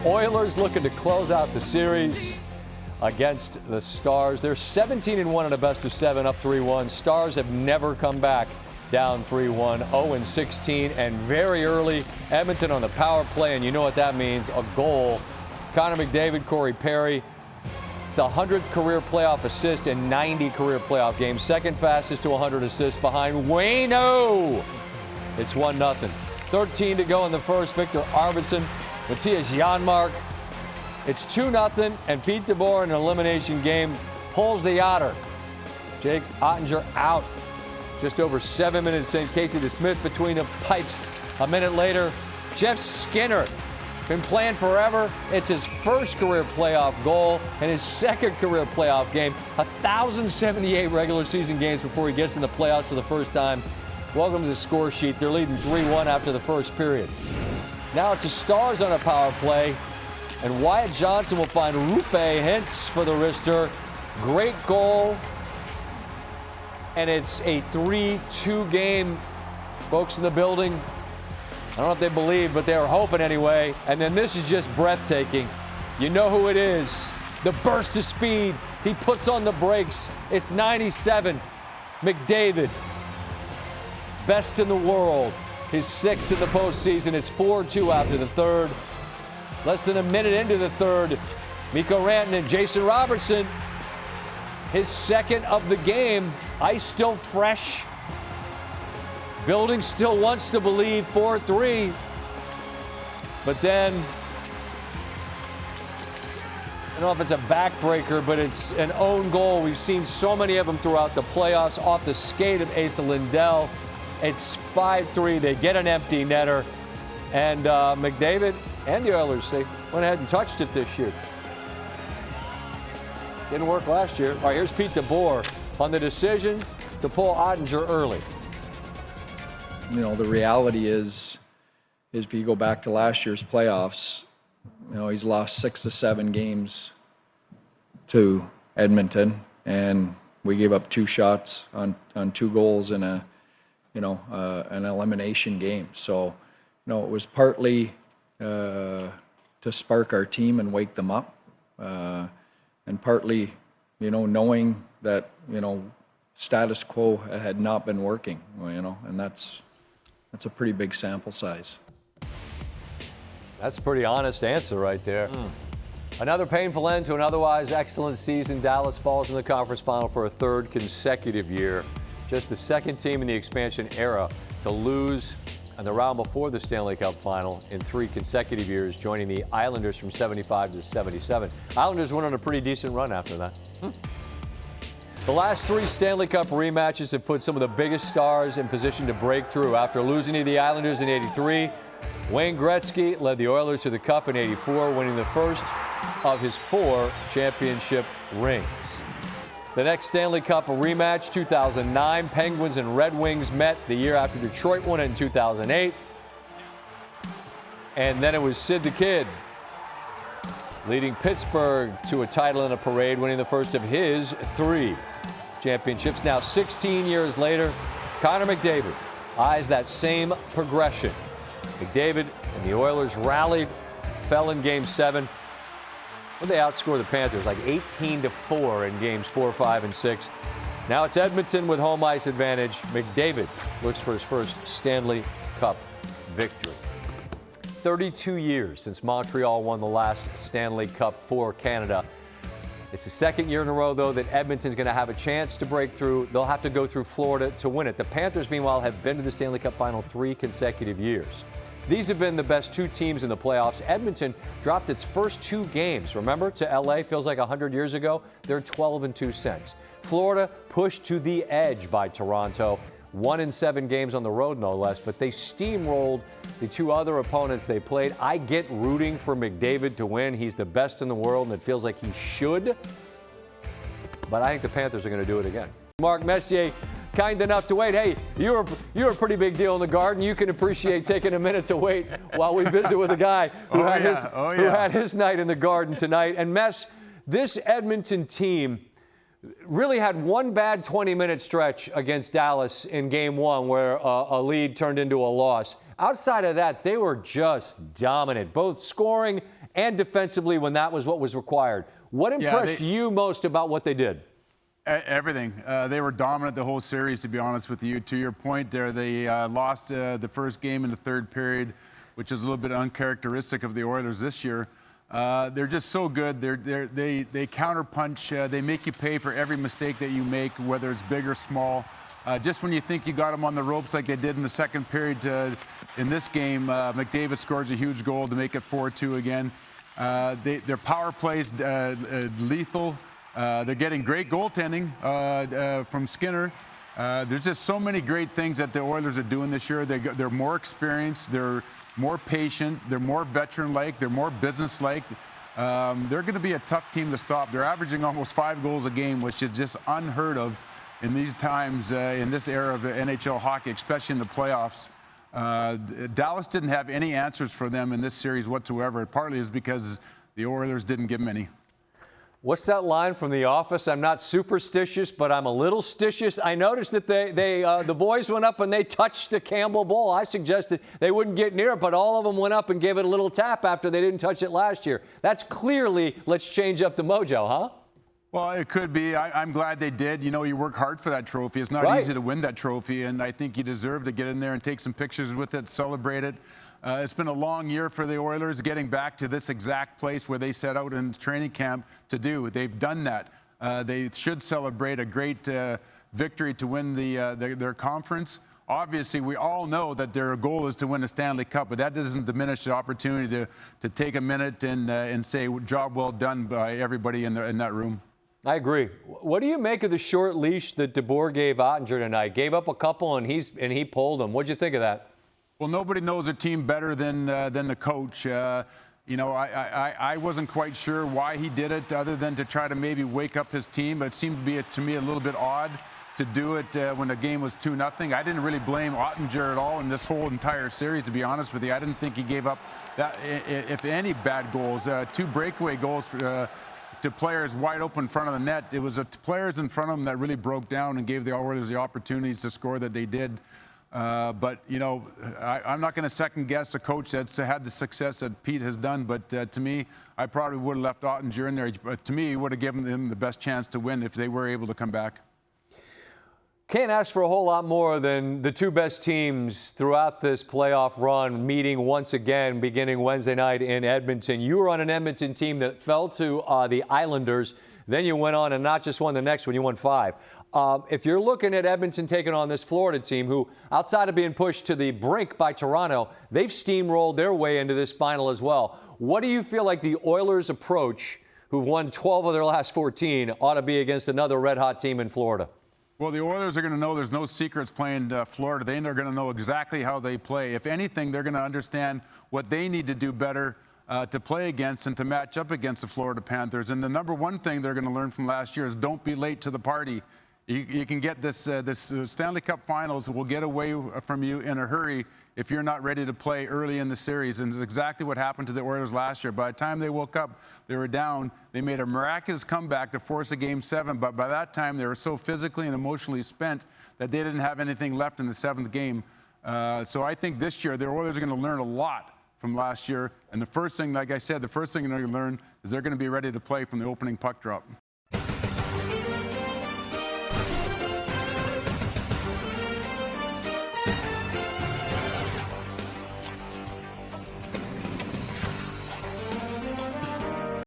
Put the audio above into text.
Oilers looking to close out the series against the Stars. They're 17-1 in a best-of-7, up 3-1. Stars have never come back down 3-1, 0-16, and very early, Edmonton on the power play, and you know what that means, a goal. Connor McDavid, Corey Perry. It's the 100th career playoff assist and 90 career playoff games. Second fastest to 100 assists behind Wayno. It's 1-0. 13 to go in the first. Victor Arvidsson, Matthias Janmark. It's 2-0, and Pete DeBoer in an elimination game pulls the Otter. Jake Ottinger out. Just over 7 minutes in. Casey DeSmith between the pipes. A minute later, Jeff Skinner. Been playing forever. It's his first career playoff goal and his second career playoff game. 1,078 regular season games before he gets in the playoffs for the first time. Welcome to the score sheet. They're leading 3-1 after the first period. Now it's the Stars on a power play, and Wyatt Johnson will find Rupe Hintz for the wrister. Great goal, and it's a 3-2 game. Folks in the building, I don't know if they believe, but they were hoping anyway. And then this is just breathtaking. You know who it is. The burst of speed. He puts on the brakes. It's 97. McDavid. Best in the world. His sixth in the postseason. It's 4-2 after the third. Less than a minute into the third, Mikko Rantanen, Jason Robertson, his second of the game. Ice still fresh. Building still wants to believe 4-3. But then, I don't know if it's a backbreaker, but it's an own goal. We've seen so many of them throughout the playoffs off the skate of Asa Lindell. It's 5-3. They get an empty netter. And McDavid and the Oilers, they went ahead and touched it this year. Didn't work last year. All right, here's Pete DeBoer on the decision to pull Ottinger early. You know, the reality is if you go back to last year's playoffs, you know, he's lost 6 to 7 games to Edmonton, and we gave up 2 shots on 2 goals in a, you know, an elimination game. So, you know, it was partly to spark our team and wake them up, and partly, you know, knowing that, you know, status quo had not been working, you know, and that's a pretty big sample size. That's a pretty honest answer right there. Another painful end to an otherwise excellent season. Dallas falls in the conference final for a third consecutive year. Just the second team in the expansion era to lose in the round before the Stanley Cup final in 3 consecutive years, joining the Islanders from 75 to 77. Islanders went on a pretty decent run after that. The last 3 Stanley Cup rematches have put some of the biggest stars in position to break through. After losing to the Islanders in '83, Wayne Gretzky led the Oilers to the Cup in '84, winning the first of his 4 championship rings. The next Stanley Cup rematch, 2009, Penguins and Red Wings met the year after Detroit won it in 2008. And then it was Sid the Kid leading Pittsburgh to a title in a parade, winning the first of his 3 championships. Now 16 years later, Connor McDavid eyes that same progression. McDavid and the Oilers rallied, fell in Game 7. When they outscore the Panthers like 18-4 in games 4, 5, and 6. Now it's Edmonton with home ice advantage. McDavid looks for his first Stanley Cup victory. 32 years since Montreal won the last Stanley Cup for Canada. It's the second year in a row, though, that Edmonton's going to have a chance to break through. They'll have to go through Florida to win it. The Panthers, meanwhile, have been to the Stanley Cup final 3 consecutive years. These have been the best 2 teams in the playoffs. Edmonton dropped its first 2 games, remember, to LA. Feels like 100 years ago. They're 12-2 cents. Florida pushed to the edge by Toronto. 1-7 games on the road, no less, but they steamrolled the 2 other opponents they played. I get rooting for McDavid to win. He's the best in the world, and it feels like he should. But I think the Panthers are going to do it again. Mark Messier, kind enough to wait. Hey, you're a pretty big deal in the Garden. You can appreciate taking a minute to wait while we visit with a guy who had his night in the Garden tonight. And Mess, this Edmonton team really had one bad 20-minute stretch against Dallas in Game 1 where a lead turned into a loss. Outside of that, they were just dominant, both scoring and defensively when that was what was required. What impressed you most about what they did? Everything. They were dominant the whole series, to be honest with you. To your point there, they lost the first game in the third period, which is a little bit uncharacteristic of the Oilers this year. They're just so good. They counterpunch. They make you pay for every mistake that you make, whether it's big or small. Just when you think you got them on the ropes like they did in the second period in this game, McDavid scores a huge goal to make it 4-2 again. Their power plays lethal. They're getting great goaltending from Skinner. There's just so many great things that the Oilers are doing this year. They're more experienced. They're more patient. They're more veteran-like. They're more business-like. They're going to be a tough team to stop. They're averaging almost 5 goals a game, which is just unheard of in these times, in this era of NHL hockey, especially in the playoffs. Dallas didn't have any answers for them in this series whatsoever. It partly is because the Oilers didn't give them any. What's that line from The Office? I'm not superstitious, but I'm a little stitious. I noticed that the boys went up and they touched the Campbell Bowl. I suggested they wouldn't get near it, but all of them went up and gave it a little tap after they didn't touch it last year. That's clearly, let's change up the mojo, huh? Well, it could be. I'm glad they did. You know, you work hard for that trophy. It's not easy to win that trophy, and I think you deserve to get in there and take some pictures with it, celebrate it. It's been a long year for the Oilers getting back to this exact place where they set out in training camp to do. They've done that. They should celebrate a great victory to win their conference. Obviously, we all know that their goal is to win a Stanley Cup, but that doesn't diminish the opportunity to take a minute and say, job well done by everybody in that room. I agree. What do you make of the short leash that DeBoer gave Ottinger tonight? Gave up a couple and he pulled them. What'd you think of that? Well, nobody knows a team better than the coach. You know, I wasn't quite sure why he did it, other than to try to maybe wake up his team. But it seemed to be to me a little bit odd to do it when the game was 2-0. I didn't really blame Ottinger at all in this whole entire series, to be honest with you. I didn't think he gave up that, if any, bad goals. 2 breakaway goals to players wide open in front of the net. It was the players in front of them that really broke down and gave the Oilers the opportunities to score that they did. But, you know, I'm not going to second-guess a coach that's had the success that Pete has done. But to me, I probably would have left Ottinger in there. But to me, he would have given them the best chance to win if they were able to come back. Can't ask for a whole lot more than the 2 best teams throughout this playoff run meeting once again beginning Wednesday night in Edmonton. You were on an Edmonton team that fell to the Islanders. Then you went on and not just won the next one, you won 5. If you're looking at Edmonton taking on this Florida team who, outside of being pushed to the brink by Toronto, they've steamrolled their way into this final as well. What do you feel like the Oilers' approach, who've won 12 of their last 14, ought to be against another red-hot team in Florida? Well, the Oilers are going to know there's no secrets playing Florida. They are going to know exactly how they play. If anything, they're going to understand what they need to do better to play against and to match up against the Florida Panthers. And the number one thing they're going to learn from last year is don't be late to the party. You can get this Stanley Cup Finals will get away from you in a hurry if you're not ready to play early in the series. And it's exactly what happened to the Oilers last year. By the time they woke up, they were down. They made a miraculous comeback to force a Game 7. But by that time, they were so physically and emotionally spent that they didn't have anything left in the 7th game. So I think this year, the Oilers are going to learn a lot from last year. And the first thing, like I said, the first thing they're going to learn is they're going to be ready to play from the opening puck drop.